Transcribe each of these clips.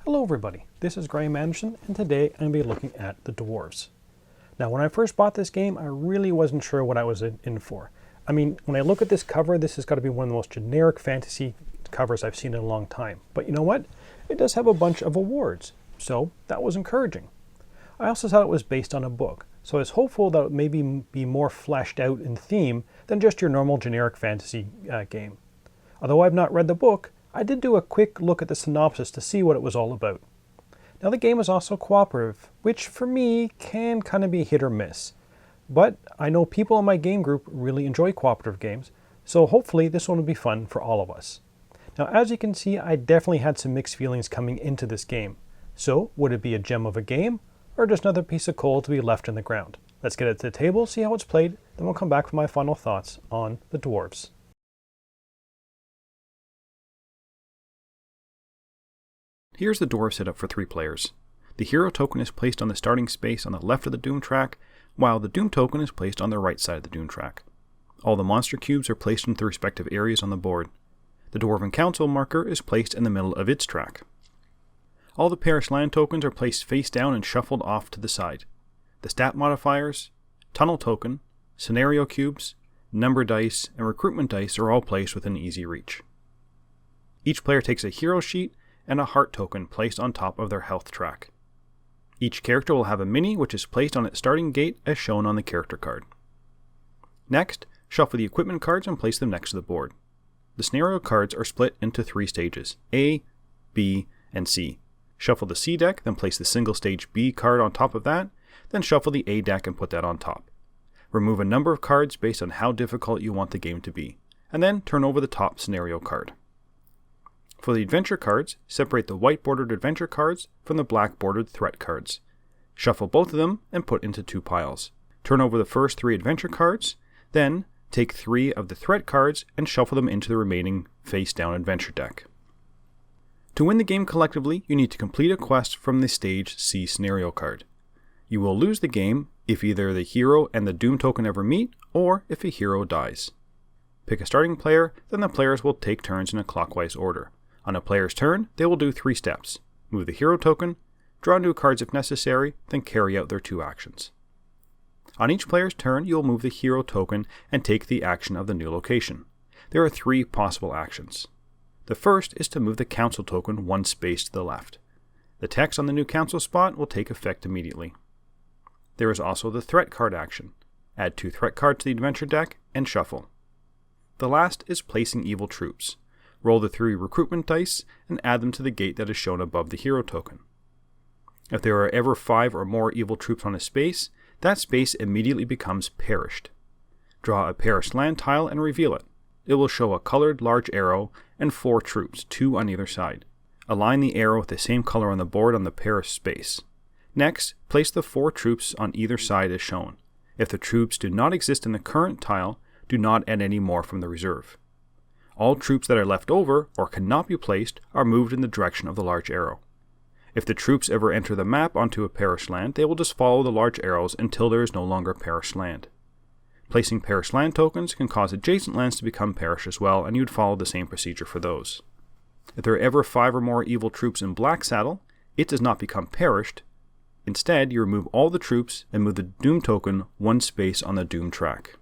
Hello everybody, this is Graeme Anderson, and today I'm going to be looking at the Dwarves. Now when I first bought this game, I really wasn't sure what I was in for. I mean, when I look at this cover, this has got to be one of the most generic fantasy covers I've seen in a long time. But you know what? It does have a bunch of awards, so that was encouraging. I also thought it was based on a book, so I was hopeful that it would maybe be more fleshed out in theme than just your normal generic fantasy game. Although I've not read the book, I did do a quick look at the synopsis to see what it was all about. Now the game is also cooperative, which for me can kind of be hit or miss. But I know people in my game group really enjoy cooperative games, so hopefully this one will be fun for all of us. Now as you can see, I definitely had some mixed feelings coming into this game. So would it be a gem of a game, or just another piece of coal to be left in the ground? Let's get it to the table, see how it's played, then we'll come back for my final thoughts on the Dwarves. Here's the Dwarf setup for 3 players. The hero token is placed on the starting space on the left of the Doom track, while the Doom token is placed on the right side of the Doom track. All the monster cubes are placed into the respective areas on the board. The Dwarven Council marker is placed in the middle of its track. All the Parish Land tokens are placed face down and shuffled off to the side. The stat modifiers, tunnel token, scenario cubes, number dice, and recruitment dice are all placed within easy reach. Each player takes a hero sheet and a heart token placed on top of their health track. Each character will have a mini which is placed on its starting gate as shown on the character card. Next, shuffle the equipment cards and place them next to the board. The scenario cards are split into 3 stages, A, B, and C. Shuffle the C deck, then place the single stage B card on top of that, then shuffle the A deck and put that on top. Remove a number of cards based on how difficult you want the game to be, and then turn over the top scenario card. For the adventure cards, separate the white bordered adventure cards from the black bordered threat cards. Shuffle both of them and put into 2 piles. Turn over the first 3 adventure cards, then take 3 of the threat cards and shuffle them into the remaining face down adventure deck. To win the game collectively, you need to complete a quest from the stage C scenario card. You will lose the game if either the hero and the Doom token ever meet, or if a hero dies. Pick a starting player, then the players will take turns in a clockwise order. On a player's turn, they will do 3 steps. Move the hero token, draw new cards if necessary, then carry out their 2 actions. On each player's turn, you will move the hero token and take the action of the new location. There are 3 possible actions. The first is to move the council token 1 space to the left. The text on the new council spot will take effect immediately. There is also the threat card action. Add 2 threat cards to the adventure deck and shuffle. The last is placing evil troops. Roll the 3 recruitment dice and add them to the gate that is shown above the hero token. If there are ever 5 or more evil troops on a space, that space immediately becomes perished. Draw a Parish Land tile and reveal it. It will show a colored large arrow and 4 troops, 2 on either side. Align the arrow with the same color on the board on the Parish space. Next, place the 4 troops on either side as shown. If the troops do not exist in the current tile, do not add any more from the reserve. All troops that are left over, or cannot be placed, are moved in the direction of the large arrow. If the troops ever enter the map onto a Parish Land, they will just follow the large arrows until there is no longer Parish Land. Placing Parish Land tokens can cause adjacent lands to become Parish as well, and you would follow the same procedure for those. If there are ever 5 or more evil troops in Black Saddle, it does not become Perished. Instead, you remove all the troops and move the Doom token 1 space on the Doom track.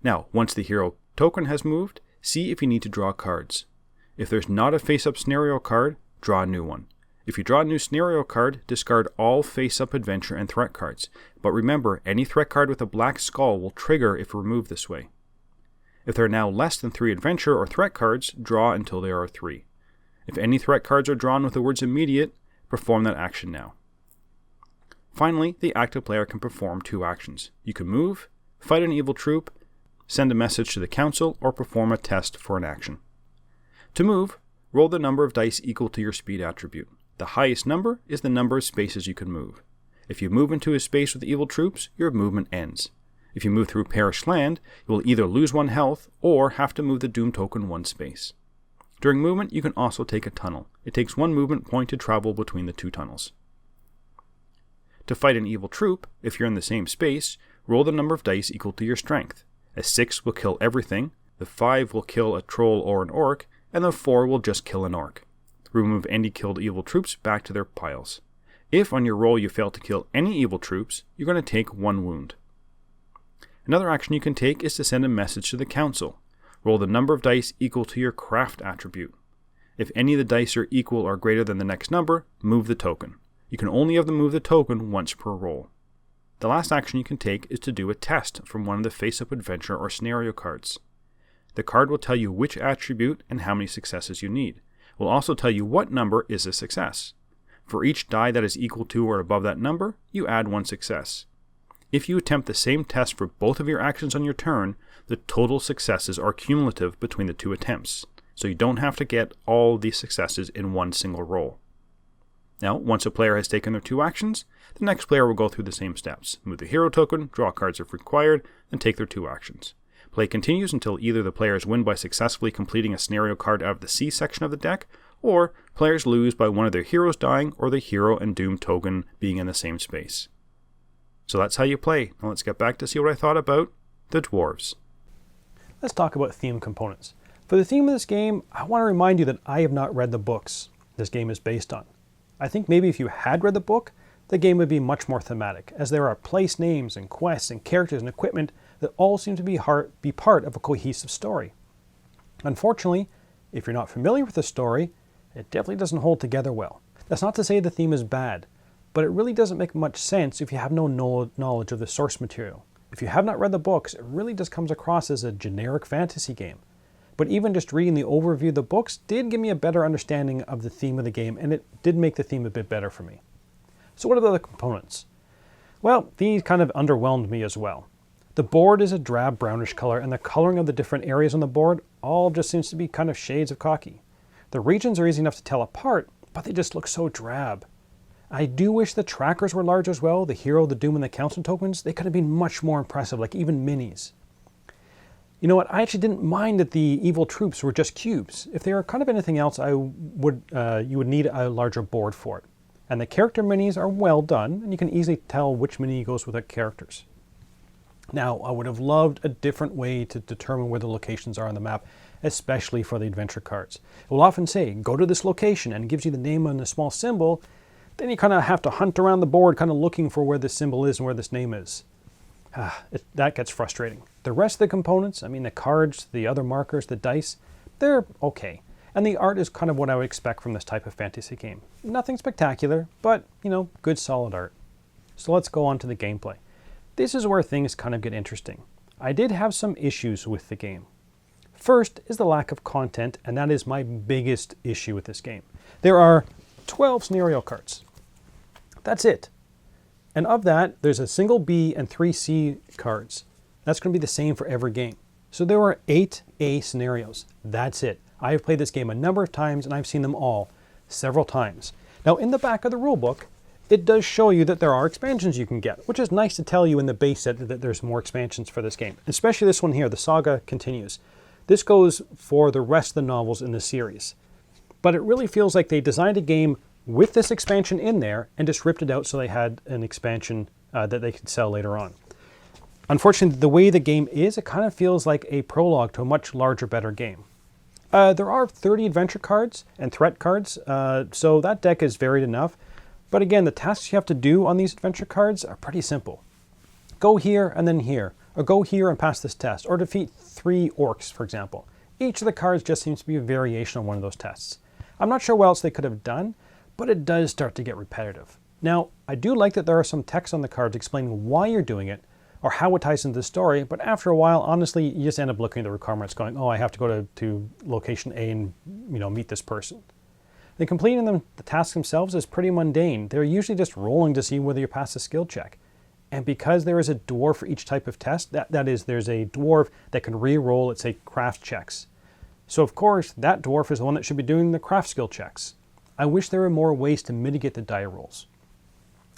Now, once the hero token has moved, see if you need to draw cards. If there's not a face-up scenario card, draw a new one. If you draw a new scenario card, discard all face-up adventure and threat cards. But remember, any threat card with a black skull will trigger if removed this way. If there are now less than 3 adventure or threat cards, draw until there are 3. If any threat cards are drawn with the words immediate, perform that action now. Finally, the active player can perform 2 actions. You can move, fight an evil troop, send a message to the council, or perform a test for an action. To move, roll the number of dice equal to your speed attribute. The highest number is the number of spaces you can move. If you move into a space with evil troops, your movement ends. If you move through Parish Land, you will either lose 1 health or have to move the Doom token 1 space. During movement, you can also take a tunnel. It takes 1 movement point to travel between the 2 tunnels. To fight an evil troop, if you're in the same space, roll the number of dice equal to your strength. A 6 will kill everything, the 5 will kill a troll or an orc, and the 4 will just kill an orc. Remove any killed evil troops back to their piles. If on your roll you fail to kill any evil troops, you're going to take 1 wound. Another action you can take is to send a message to the council. Roll the number of dice equal to your craft attribute. If any of the dice are equal or greater than the next number, move the token. You can only have them move the token once per roll. The last action you can take is to do a test from one of the face-up adventure or scenario cards. The card will tell you which attribute and how many successes you need. It will also tell you what number is a success. For each die that is equal to or above that number, you add 1 success. If you attempt the same test for both of your actions on your turn, the total successes are cumulative between the 2 attempts, so you don't have to get all the successes in one single roll. Now, once a player has taken their 2 actions, the next player will go through the same steps. Move the hero token, draw cards if required, and take their 2 actions. Play continues until either the players win by successfully completing a scenario card out of the C section of the deck, or players lose by one of their heroes dying or the hero and doom token being in the same space. So that's how you play. Now let's get back to see what I thought about the Dwarves. Let's talk about theme components. For the theme of this game, I want to remind you that I have not read the books this game is based on. I think maybe if you had read the book, the game would be much more thematic, as there are place names and quests and characters and equipment that all seem to be part of a cohesive story. Unfortunately, if you're not familiar with the story, it definitely doesn't hold together well. That's not to say the theme is bad, but it really doesn't make much sense if you have no knowledge of the source material. If you have not read the books, it really just comes across as a generic fantasy game. But even just reading the overview of the books did give me a better understanding of the theme of the game, and it did make the theme a bit better for me. So what are the other components? Well, these kind of underwhelmed me as well. The board is a drab brownish color, and the coloring of the different areas on the board all just seems to be kind of shades of khaki. The regions are easy enough to tell apart, but they just look so drab. I do wish the trackers were large as well. The hero, the doom, and the council tokens, they could have been much more impressive, like even minis. You know what, I actually didn't mind that the evil troops were just cubes. If they were kind of anything else, you would need a larger board for it. And the character minis are well done, and you can easily tell which mini goes with the characters. Now, I would have loved a different way to determine where the locations are on the map, especially for the adventure cards. It will often say, go to this location, and it gives you the name and a small symbol. Then you kind of have to hunt around the board, kind of looking for where this symbol is and where this name is. That gets frustrating. The rest of the components, I mean the cards, the other markers, the dice, they're okay. And the art is kind of what I would expect from this type of fantasy game. Nothing spectacular, but, good solid art. So let's go on to the gameplay. This is where things kind of get interesting. I did have some issues with the game. First is the lack of content, and that is my biggest issue with this game. There are 12 scenario cards. That's it. And of that, there's a single B and 3 C cards. That's going to be the same for every game. So there are 8 A scenarios. That's it. I have played this game a number of times, and I've seen them all several times. Now, in the back of the rulebook, it does show you that there are expansions you can get, which is nice to tell you in the base set that there's more expansions for this game. Especially this one here, the Saga Continues. This goes for the rest of the novels in the series. But it really feels like they designed a game with this expansion in there and just ripped it out so they had an expansion that they could sell later on. Unfortunately, the way the game is, it kind of feels like a prologue to a much larger, better game. There are 30 adventure cards and threat cards, so that deck is varied enough. But again, the tasks you have to do on these adventure cards are pretty simple. Go here and then here, or go here and pass this test, or defeat 3 orcs, for example. Each of the cards just seems to be a variation on one of those tests. I'm not sure what else they could have done, but it does start to get repetitive. Now, I do like that there are some text on the cards explaining why you're doing it, or how it ties into the story, but after a while, honestly, you just end up looking at the requirements going, oh, I have to go to location A and meet this person. The completing the tasks themselves is pretty mundane. They're usually just rolling to see whether you pass a skill check. And because there is a dwarf for each type of test, that is, there's a dwarf that can re-roll, let's say, craft checks. So of course, that dwarf is the one that should be doing the craft skill checks. I wish there were more ways to mitigate the die rolls.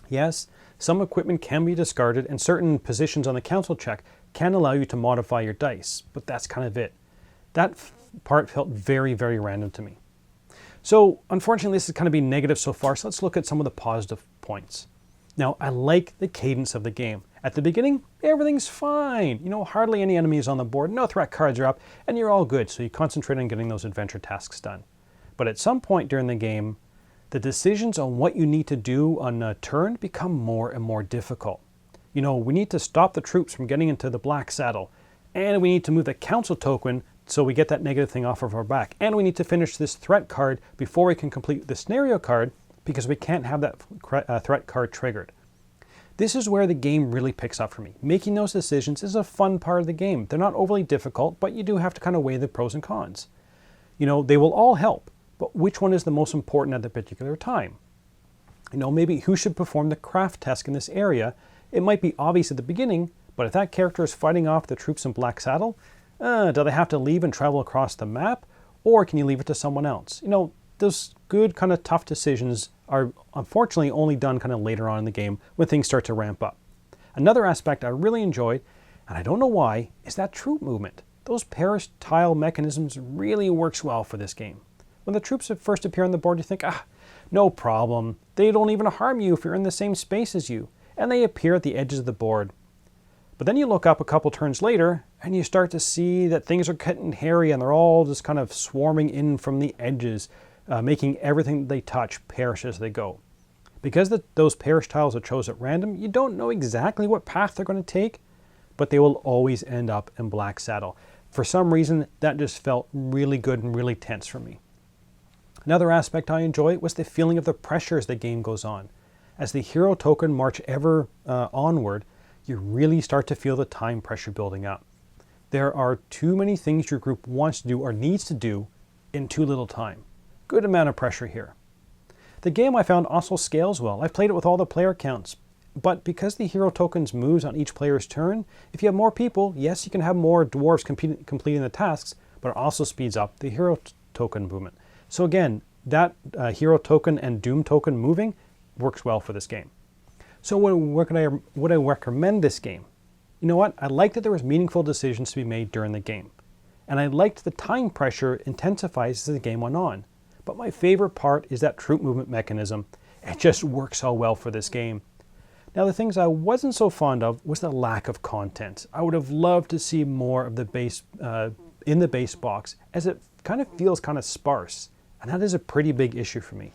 Yes, some equipment can be discarded, and certain positions on the council check can allow you to modify your dice, but that's kind of it. That part felt very, very random to me. So unfortunately, this is kind of been negative so far, so let's look at some of the positive points. Now, I like the cadence of the game. At the beginning, everything's fine. Hardly any enemies on the board, no threat cards are up, and you're all good, so you concentrate on getting those adventure tasks done. But at some point during the game, the decisions on what you need to do on a turn become more and more difficult. We need to stop the troops from getting into the black saddle, and we need to move the council token so we get that negative thing off of our back, and we need to finish this threat card before we can complete the scenario card because we can't have that threat card triggered. This is where the game really picks up for me. Making those decisions is a fun part of the game. They're not overly difficult, but you do have to kind of weigh the pros and cons. They will all help, but which one is the most important at the particular time? Maybe who should perform the craft test in this area? It might be obvious at the beginning, but if that character is fighting off the troops in Black Saddle, do they have to leave and travel across the map? Or can you leave it to someone else? Those good kind of tough decisions are unfortunately only done kind of later on in the game when things start to ramp up. Another aspect I really enjoyed, and I don't know why, is that troop movement. Those parish tile mechanisms really works well for this game. When the troops first appear on the board, you think, no problem. They don't even harm you if you're in the same space as you. And they appear at the edges of the board. But then you look up a couple turns later, and you start to see that things are getting hairy, and they're all just kind of swarming in from the edges, making everything they touch perish as they go. Because those parish tiles are chosen at random, you don't know exactly what path they're going to take, but they will always end up in Black Saddle. For some reason, that just felt really good and really tense for me. Another aspect I enjoyed was the feeling of the pressure as the game goes on. As the hero token march ever onward, you really start to feel the time pressure building up. There are too many things your group wants to do or needs to do in too little time. Good amount of pressure here. The game I found also scales well. I've played it with all the player counts, but because the hero tokens moves on each player's turn, if you have more people, yes, you can have more dwarves completing the tasks, but it also speeds up the hero token movement. So again, that hero token and doom token moving works well for this game. So would I recommend this game? You know what? I liked that there was meaningful decisions to be made during the game. And I liked the time pressure intensifies as the game went on. But my favorite part is that troop movement mechanism. It just works so well for this game. Now the things I wasn't so fond of was the lack of content. I would have loved to see more of the base in the base box, as it kind of feels kind of sparse. And that is a pretty big issue for me.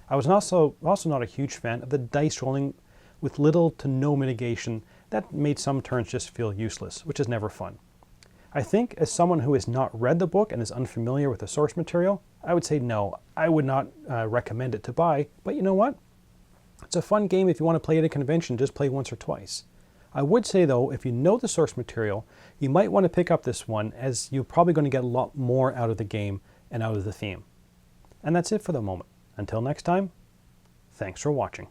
I was also not a huge fan of the dice rolling with little to no mitigation. That made some turns just feel useless, which is never fun. I think as someone who has not read the book and is unfamiliar with the source material, I would say no, I would not recommend it to buy, but you know what? It's a fun game if you want to play at a convention, just play once or twice. I would say though, if you know the source material, you might want to pick up this one, as you're probably going to get a lot more out of the game and out of the theme. And that's it for the moment. Until next time, thanks for watching.